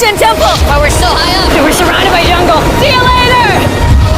ancient temple! But we're so high up. We're surrounded by jungle. See you later!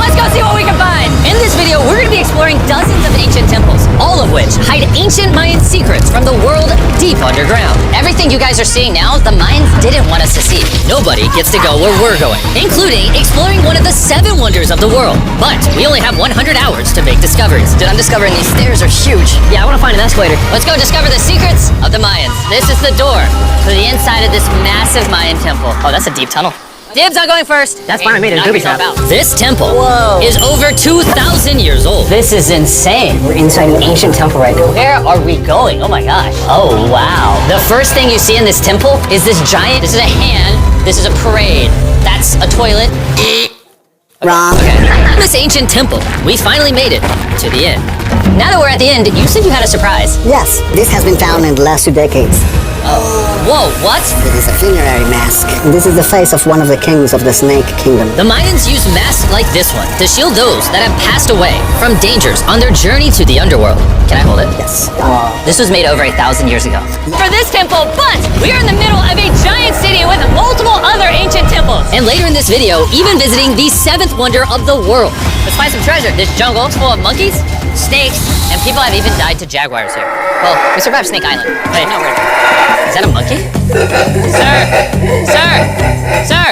Let's go see what we can find! In this video, we're going to be exploring dozens of ancient temples, all of which hide ancient Mayan secrets from the world deep underground. Everything you guys are seeing now, the Mayans didn't want us to see. Nobody gets to go where we're going, including exploring one of the 7 wonders of the world. But we only have 100 hours to make discoveries. Dude, I'm discovering these stairs are huge. Yeah, I want to find an escalator. Let's go discover the secrets of the Mayans. This is the door to the inside of this massive Mayan temple. Oh, that's a deep tunnel. Dibs on going first. That's fine, I made it a booby trap. This temple Whoa. is over 2,000 years old. This is insane. We're inside an ancient temple right now. Where are we going? Oh my gosh. Oh wow. The first thing you see in this temple is this giant, this is a hand, this is a parade, that's a toilet. Wrong. Okay. This ancient temple, we finally made it to the end. Now that we're at the end, you said you had a surprise. Yes, this has been found in the last 2 decades. Whoa, what? It is a funerary mask. This is the face of one of the kings of the Snake Kingdom. The Mayans used masks like this one to shield those that have passed away from dangers on their journey to the underworld. Can I hold it? Yes. This was made over 1,000 years ago. For this temple, but we are in the middle of a giant city with multiple other ancient temples. And later in this video, even visiting the 7th wonder of the world. Let's find some treasure. This jungle is full of monkeys, snakes, and people have even died to jaguars here. Well, we survived Snake Island. Wait, no, is that a monkey? Sir! Sir! Sir!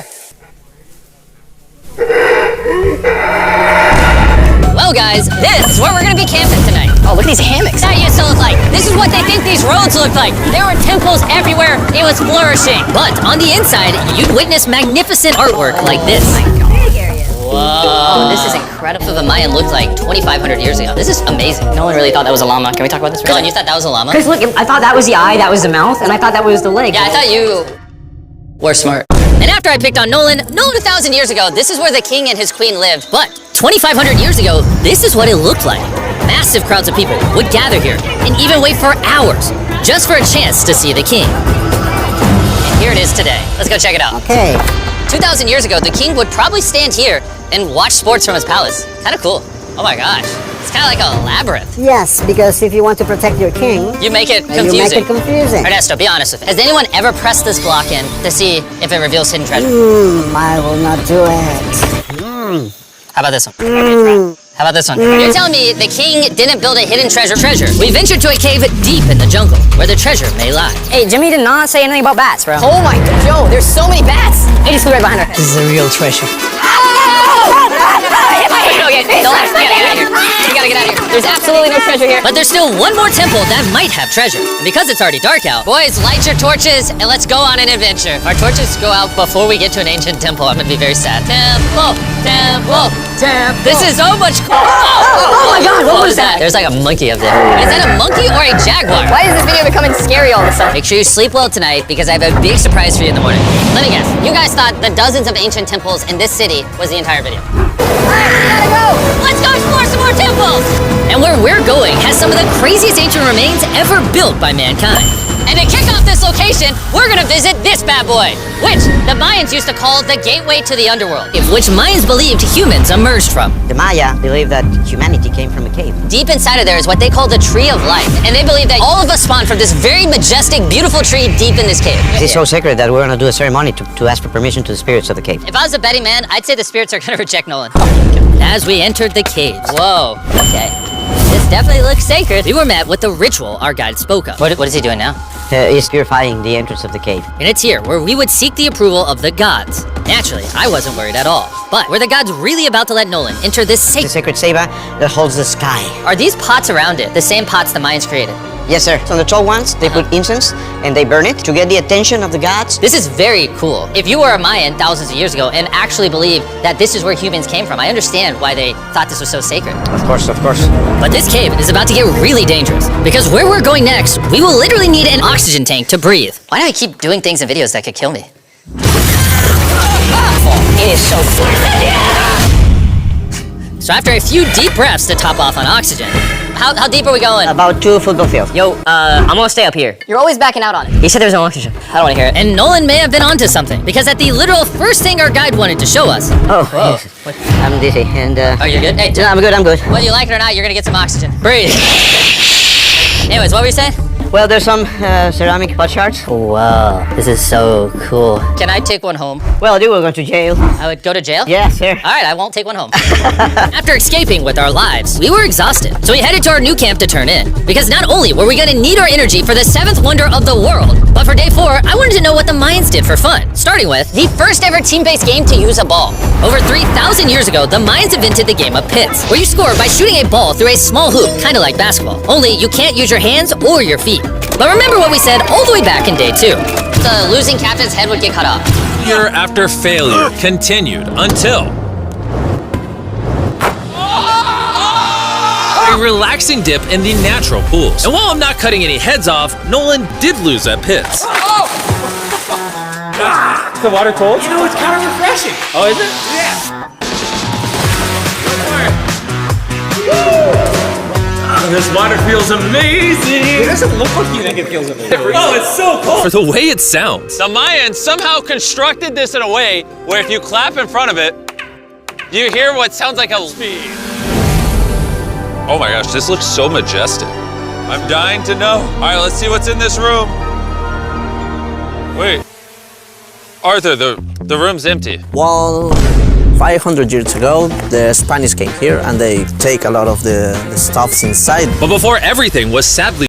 Well guys, this is where we're gonna be camping tonight. Oh, look at these hammocks. That used to look like. This is what they think these roads look like. There were temples everywhere. It was flourishing. But on the inside, you'd witness magnificent artwork like this. Whoa, this is incredible. What the Mayan looked like 2,500 years ago. This is amazing. No one really thought that was a llama. Can we talk about this? Dylan, you thought that was a llama? Because look, I thought that was the eye, that was the mouth, and I thought that was the leg. Yeah, I thought you were smart. And after I picked on Nolan 2,000 years ago, this is where the king and his queen lived. But 2,500 years ago, this is what it looked like. Massive crowds of people would gather here and even wait for hours just for a chance to see the king. And here it is today. Let's go check it out. Okay. 2,000 years ago, the king would probably stand here and watch sports from his palace. Kind of cool. Oh my gosh. It's kind of like a labyrinth. Yes, because if you want to protect your king, You make it confusing. you make it confusing. Ernesto, be honest with me. Has anyone ever pressed this block in to see if it reveals hidden treasure? I will not do it. How about this one? How about this one? You're telling me the king didn't build a hidden treasure? We ventured to a cave deep in the jungle where the treasure may lie. Hey, Jimmy did not say anything about bats, bro. Oh my god, yo, there's so many bats. He just flew right behind her. This is a real treasure. Okay, don't laugh. You gotta get out of here. There's absolutely no treasure here. But there's still one more temple that might have treasure. And because it's already dark out, boys, light your torches and let's go on an adventure. Our torches go out before we get to an ancient temple. I'm gonna be very sad. Temple, temple, temple. This is so much cool. Oh my god, what was that? There's like a monkey up there. Is that a monkey or a jaguar? Why is this video becoming scary all of a sudden? Make sure you sleep well tonight because I have a big surprise for you in the morning. Let me guess. You guys thought the dozens of ancient temples in this city was the entire video. Gotta go. Let's go explore some more temples! And where we're going has some of the craziest ancient remains ever built by mankind. And to kick off this location, we're gonna visit this bad boy, which the Mayans used to call the gateway to the underworld, which Mayans believed humans emerged from. The Maya believe that humanity came from a cave. Deep inside of there is what they call the tree of life, and they believe that all of us spawned from this very majestic, beautiful tree deep in this cave. It's so sacred that we're gonna do a ceremony to ask for permission to the spirits of the cave. If I was a betting man, I'd say the spirits are gonna reject Nolan. As we entered the caves. Whoa, okay. This definitely looks sacred. We were met with the ritual our guide spoke of. What is he doing now? He's purifying the entrance of the cave. And it's here where we would seek the approval of the gods. Naturally, I wasn't worried at all. But were the gods really about to let Nolan enter this The sacred Seba that holds the sky. Are these pots around it the same pots the Mayans created? Yes, sir. So on the tall ones, they put incense and they burn it to get the attention of the gods. This is very cool. If you were a Mayan thousands of years ago and actually believed that this is where humans came from, I understand why they thought this was so sacred. Of course, of course. But this cave is about to get really dangerous because where we're going next, we will literally need an oxygen tank to breathe. Why do I keep doing things in videos that could kill me? It is so cool. So after a few deep breaths to top off on oxygen, how deep are we going? About 2 football fields. Yo, I'm gonna stay up here. You're always backing out on it. He said there's no oxygen. I don't wanna hear it. And Nolan may have been onto something because at the literal first thing our guide wanted to show us. Oh, Whoa. yes. I'm dizzy and Oh, you're good? Hey, no, I'm good. whether you like it or not, you're gonna get some oxygen. Breathe. Anyways, what were you saying? Well, there's some ceramic pot shards. Wow, this is so cool. Can I take one home? Well, you will go to jail. I would go to jail? Yeah, sir. All right, I won't take one home. After escaping with our lives, we were exhausted. So we headed to our new camp to turn in. Because not only were we gonna need our energy for the seventh wonder of the world, but for day 4, I wanted to know what the Mayans did for fun. Starting with the first ever team-based game to use a ball. Over 3,000 years ago, the Mayans invented the game of pits, where you score by shooting a ball through a small hoop, kind of like basketball. Only you can't use your hands or your feet. But remember what we said all the way back in day 2. The losing captain's head would get cut off. Failure after failure continued until a relaxing dip in the natural pools. And while I'm not cutting any heads off, Nolan did lose at pits. Is the water cold? You know, it's kind of refreshing. Oh, is it? Yeah. This water feels amazing. It doesn't look like you think it feels amazing. Oh, it's so cold. For the way it sounds. The Mayans somehow constructed this in a way where if you clap in front of it, you hear what sounds like a speed. Oh my gosh, this looks so majestic. I'm dying to know. All right, let's see what's in this room. Wait, Arthur, the room's empty. Well, 500 years ago, the Spanish came here and they take a lot of the stuffs inside. But before everything was sadly